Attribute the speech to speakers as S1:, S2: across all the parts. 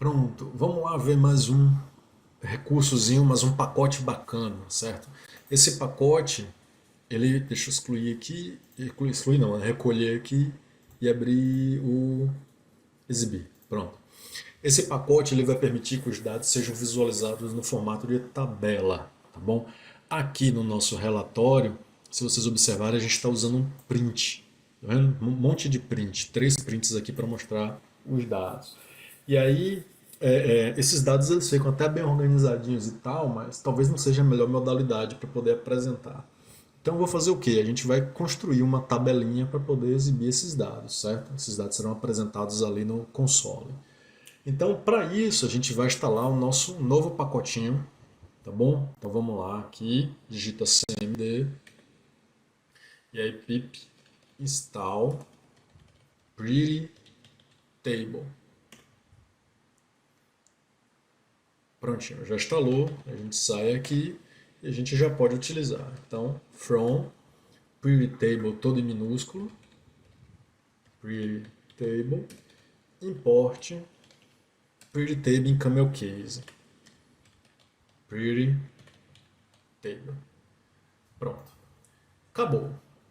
S1: Pronto, vamos lá ver mais um recursozinho, mais um pacote bacana, certo? Esse pacote, ele, deixa eu excluir aqui, excluir não, né? Recolher aqui e abrir o exibir. Pronto. Esse pacote ele vai permitir que os dados sejam visualizados no formato de tabela, tá bom? Aqui no nosso relatório, se vocês observarem, a gente está usando um print, tá vendo? Um monte de print, três prints aqui para mostrar os dados. E aí, esses dados eles ficam até bem organizadinhos e tal, mas talvez não seja a melhor modalidade para poder apresentar. Então, eu vou fazer o quê? A gente vai construir uma tabelinha para poder exibir esses dados, certo? Esses dados serão apresentados ali no console. Então, para isso, a gente vai instalar o nosso novo pacotinho, tá bom? Então, vamos lá aqui, digita cmd, e aí pip install pretty table. Prontinho, já instalou, a gente sai aqui e a gente já pode utilizar. Então, from pretty table todo em minúsculo, pretty table, import pretty table em camel case, pretty table. Pronto. Acabou.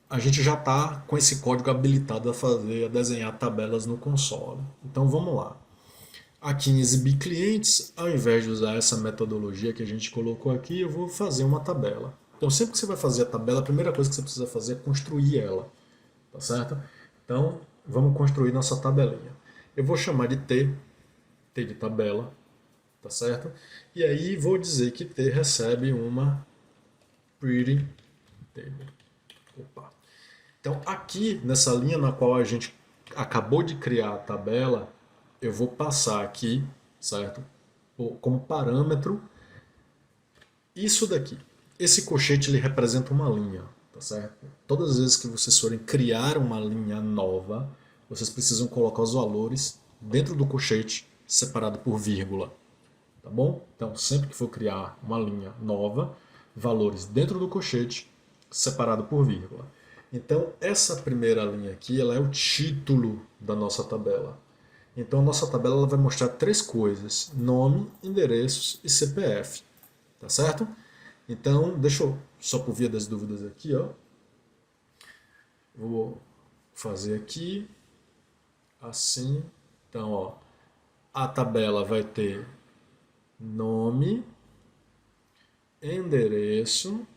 S1: A gente já está com esse código habilitado a desenhar tabelas no console. Então vamos lá. Aqui em exibir clientes, ao invés de usar essa metodologia que a gente colocou aqui, eu vou fazer uma tabela. Então sempre que você vai fazer a tabela, a primeira coisa que você precisa fazer é construir ela. Tá certo? Então vamos construir nossa tabelinha. Eu vou chamar de T de tabela, tá certo? E aí vou dizer que T recebe uma pretty table. Opa. Então, aqui nessa linha na qual a gente acabou de criar a tabela, eu vou passar aqui, certo? Como parâmetro, isso daqui. Esse colchete ele representa uma linha, tá certo? Todas as vezes que vocês forem criar uma linha nova, vocês precisam colocar os valores dentro do colchete, separado por vírgula, tá bom? Então, sempre que for criar uma linha nova, valores dentro do colchete, separado por vírgula. Então, essa primeira linha aqui, ela é o título da nossa tabela. Então, a nossa tabela ela vai mostrar três coisas: nome, endereços e CPF. Tá certo? Então, deixa eu, só por via das dúvidas aqui, ó. Vou fazer aqui, assim. Então, ó, a tabela vai ter nome, endereço,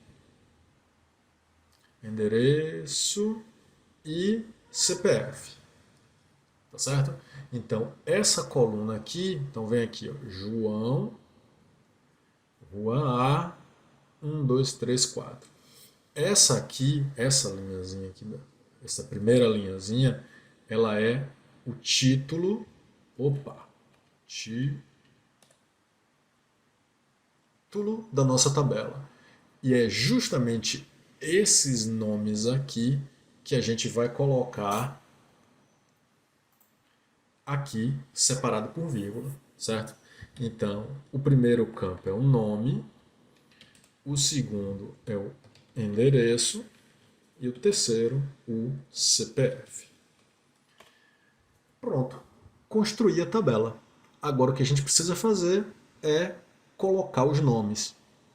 S1: endereço e CPF. Tá certo? Então, essa coluna aqui, então vem aqui, ó, João, Rua A, 1, 2, 3, 4. Essa aqui, essa linhazinha aqui, essa primeira linhazinha, ela é o título, opa, título da nossa tabela. E é justamente esses nomes aqui que a gente vai colocar aqui separado por vírgula, certo? Então, o primeiro campo é o nome, o segundo é o endereço e o terceiro o CPF. Pronto, construí a tabela. Agora o que a gente precisa fazer é colocar os nomes,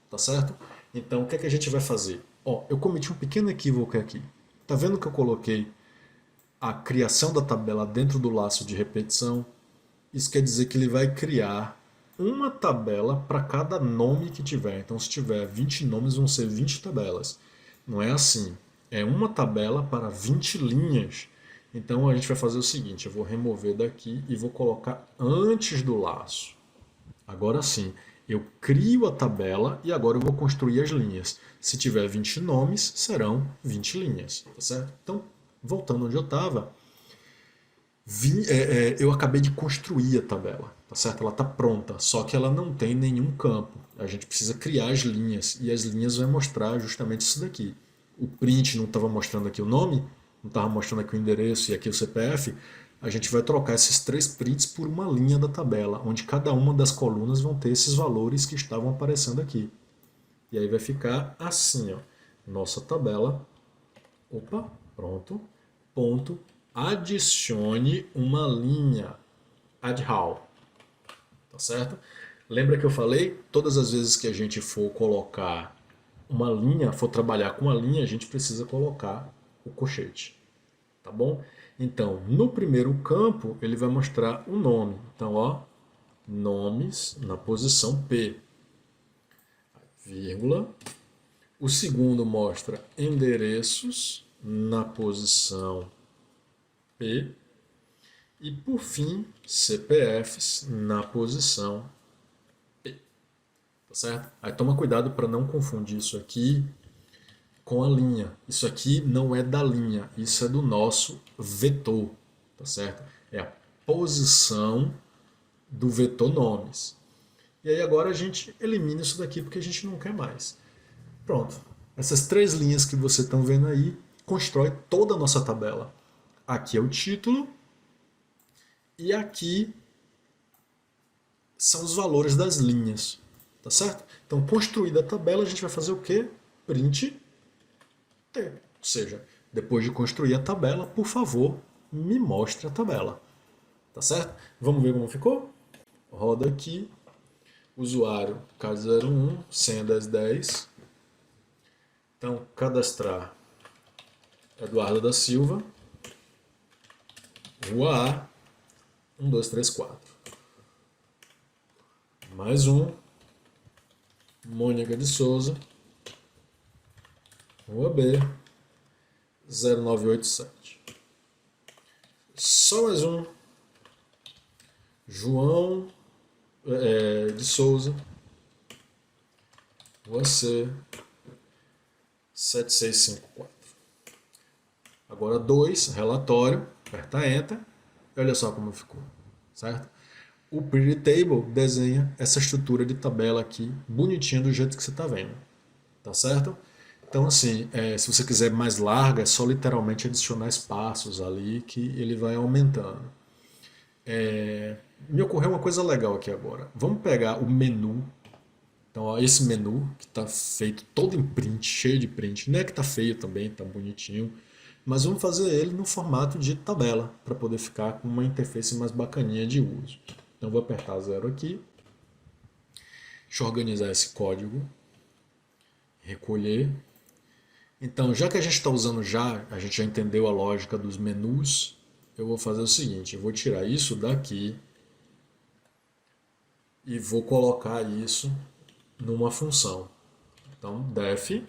S1: tá certo? Então, o que é que a gente vai fazer? Ó, eu cometi um pequeno equívoco aqui. Tá vendo que eu coloquei a criação da tabela dentro do laço de repetição? Isso quer dizer que ele vai criar uma tabela para cada nome que tiver. Então, se tiver 20 nomes, vão ser 20 tabelas. Não é assim. É uma tabela para 20 linhas. Então, a gente vai fazer o seguinte: eu vou remover daqui e vou colocar antes do laço. Agora sim, eu crio a tabela e agora eu vou construir as linhas. Se tiver 20 nomes, serão 20 linhas. Tá certo? Então, voltando onde eu estava, eu acabei de construir a tabela, tá certo? Ela está pronta, só que ela não tem nenhum campo. A gente precisa criar as linhas e as linhas vai mostrar justamente isso daqui. O print não estava mostrando aqui o nome, não estava mostrando aqui o endereço e aqui o CPF. A gente vai trocar esses três prints por uma linha da tabela, onde cada uma das colunas vão ter esses valores que estavam aparecendo aqui. E aí vai ficar assim, ó, nossa tabela. Opa, pronto. Ponto. Adicione uma linha. Add how. tá certo? Lembra que eu falei? Todas as vezes que a gente for colocar uma linha, for trabalhar com uma linha, a gente precisa colocar o colchete, tá bom? Então, no primeiro campo, ele vai mostrar o nome. Então, ó, nomes na posição P, vírgula. O segundo mostra endereços na posição P. E, por fim, CPFs na posição P. Tá certo? Aí toma cuidado para não confundir isso aqui com a linha. Isso aqui não é da linha, isso é do nosso vetor. Tá certo? É a posição do vetor nomes. E aí agora a gente elimina isso daqui porque a gente não quer mais. Pronto. Essas três linhas que vocês estão vendo aí constrói toda a nossa tabela. Aqui é o título e aqui são os valores das linhas. Tá certo? Então, construída a tabela, a gente vai fazer o quê? Print T. Ou seja, depois de construir a tabela, por favor, me mostre a tabela. Tá certo? Vamos ver como ficou? Roda aqui. Usuário K01, senha 1010. Então, cadastrar Eduardo da Silva. Rua A, 1, 2, 3, 4. Mais um. Mônica de Souza. Rua B, 0987. Só mais um. João de Souza. Rua C, 7654. Agora 2, relatório. Aperta Enter. E olha só como ficou. Certo? O Pretty Table desenha essa estrutura de tabela aqui, bonitinha do jeito que você está vendo. Tá certo? Então, assim, se você quiser mais larga, é só literalmente adicionar espaços ali que ele vai aumentando. Me ocorreu uma coisa legal aqui agora. Vamos pegar o menu. Então, ó, esse menu que está feito todo em print, cheio de print. Não é que está feio também, está bonitinho. Mas vamos fazer ele no formato de tabela, para poder ficar com uma interface mais bacaninha de uso. Então, vou apertar 0 aqui. Deixa eu organizar esse código. Recolher. Então, já que a gente está usando a gente já entendeu a lógica dos menus, eu vou fazer o seguinte, eu vou tirar isso daqui e vou colocar isso numa função. Então, def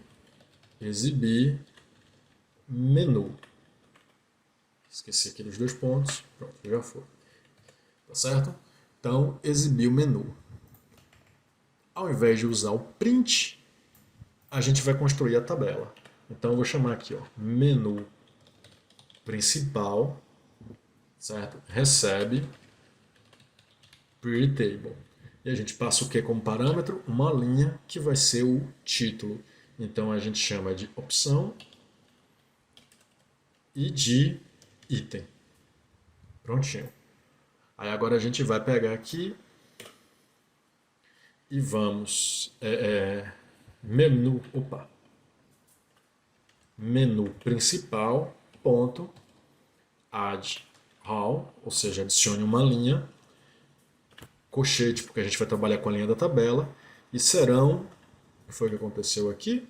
S1: exibir menu. Esqueci aqueles dois pontos, pronto, já foi. Tá certo? Então, exibir o menu. Ao invés de usar o print, a gente vai construir a tabela. Então eu vou chamar aqui, ó, menu principal, certo? Recebe Pretty Table. E a gente passa o que como parâmetro? Uma linha que vai ser o título. Então a gente chama de opção e de item. Prontinho. Aí agora a gente vai pegar aqui e vamos menu, menu principal, ponto, add row, ou seja, adicione uma linha, colchete, porque a gente vai trabalhar com a linha da tabela, e serão, o que foi que aconteceu aqui?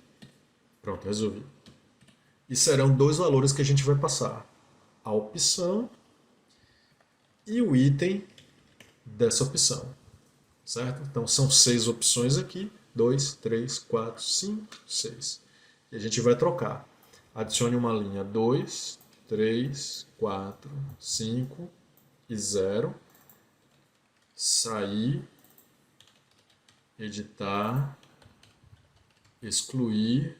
S1: Pronto, resolvi. E serão dois valores que a gente vai passar, a opção e o item dessa opção, certo? Então são 6 opções aqui, 2, 3, 4, 5, 6. E a gente vai trocar. Adicione uma linha 2, 3, 4, 5 e 0. Sair, editar, excluir,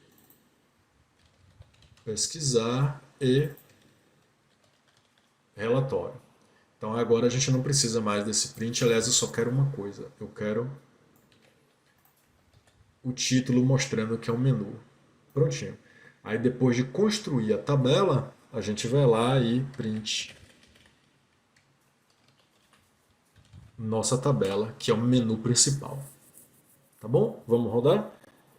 S1: pesquisar e relatório. Então agora a gente não precisa mais desse print, aliás eu só quero uma coisa, eu quero o título mostrando que é um menu. Prontinho. Aí depois de construir a tabela, a gente vai lá e print nossa tabela, que é o menu principal. Tá bom? Vamos rodar?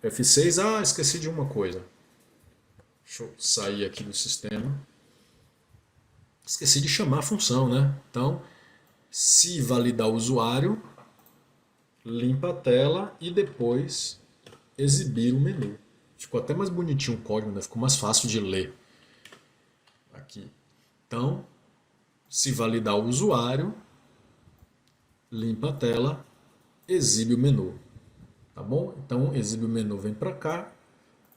S1: F6, esqueci de uma coisa. Deixa eu sair aqui do sistema. Esqueci de chamar a função, né? Então, se validar o usuário, limpa a tela e depois exibir o menu. Ficou até mais bonitinho o código, né? Ficou mais fácil de ler aqui. Então, se validar o usuário, limpa a tela, exibe o menu. Tá bom? Então, exibe o menu, vem para cá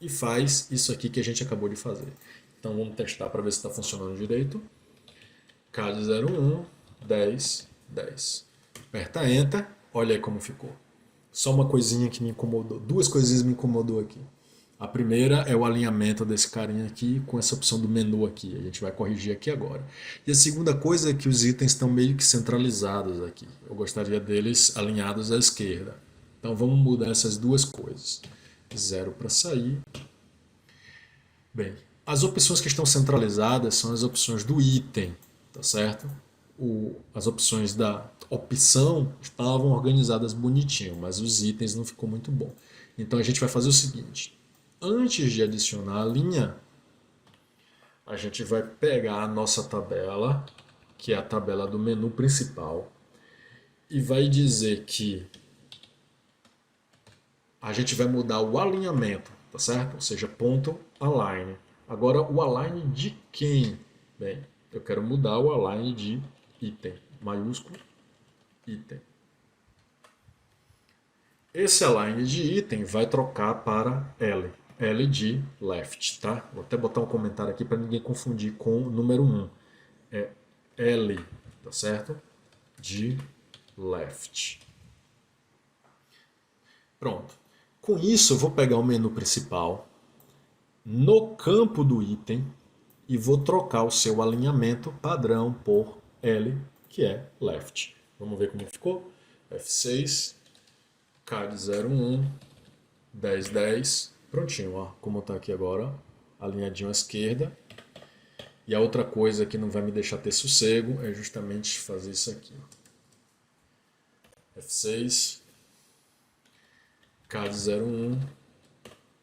S1: e faz isso aqui que a gente acabou de fazer. Então, vamos testar para ver se está funcionando direito. CAD 01, 10, 10. Aperta Enter, olha aí como ficou. Só uma coisinha que me incomodou, duas coisinhas me incomodou aqui. A primeira é o alinhamento desse carinha aqui com essa opção do menu aqui. A gente vai corrigir aqui agora. E a segunda coisa é que os itens estão meio que centralizados aqui. Eu gostaria deles alinhados à esquerda. Então vamos mudar essas duas coisas. 0 para sair. Bem, as opções que estão centralizadas são as opções do item, tá certo? As opções da opção estavam organizadas bonitinho, mas os itens não ficou muito bom. Então a gente vai fazer o seguinte: antes de adicionar a linha, a gente vai pegar a nossa tabela, que é a tabela do menu principal, e vai dizer que a gente vai mudar o alinhamento, tá certo? Ou seja, ponto align. Agora, o align de quem? Bem, eu quero mudar o align de item, maiúsculo, item. Esse align de item vai trocar para L, L de left, tá? Vou até botar um comentário aqui para ninguém confundir com o número 1. É L, tá certo? De left. Pronto. Com isso, eu vou pegar o menu principal no campo do item e vou trocar o seu alinhamento padrão por L, que é left. Vamos ver como ficou? F6, CAD 01, 10, 10. Prontinho, ó, como está aqui agora, alinhadinho à esquerda. E a outra coisa que não vai me deixar ter sossego é justamente fazer isso aqui. F6, CAD 01,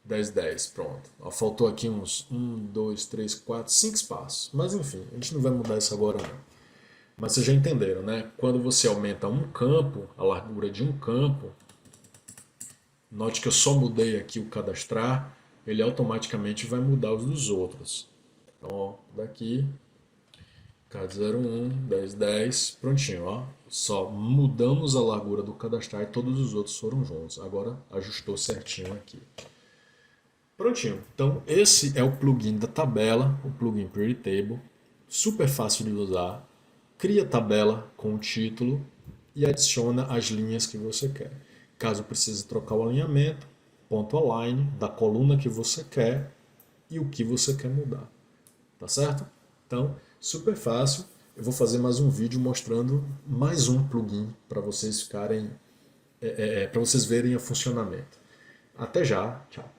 S1: 10, 10, pronto. Ó, faltou aqui uns 1, 2, 3, 4, 5 espaços. Mas enfim, a gente não vai mudar isso agora não. Mas vocês já entenderam, né? Quando você aumenta um campo, a largura de um campo, note que eu só mudei aqui o cadastrar, ele automaticamente vai mudar os dos outros. Então, ó, daqui, CAD 01, 10, 10, prontinho, ó. Só mudamos a largura do cadastrar e todos os outros foram juntos. Agora ajustou certinho aqui. Prontinho. Então, esse é o plugin da tabela, o plugin Pretty Table. Super fácil de usar. Cria tabela com o título e adiciona as linhas que você quer. Caso precise trocar o alinhamento, ponto align da coluna que você quer e o que você quer mudar. Tá certo? Então, super fácil. Eu vou fazer mais um vídeo mostrando mais um plugin para vocês ficarem, para vocês verem o funcionamento. Até já, tchau.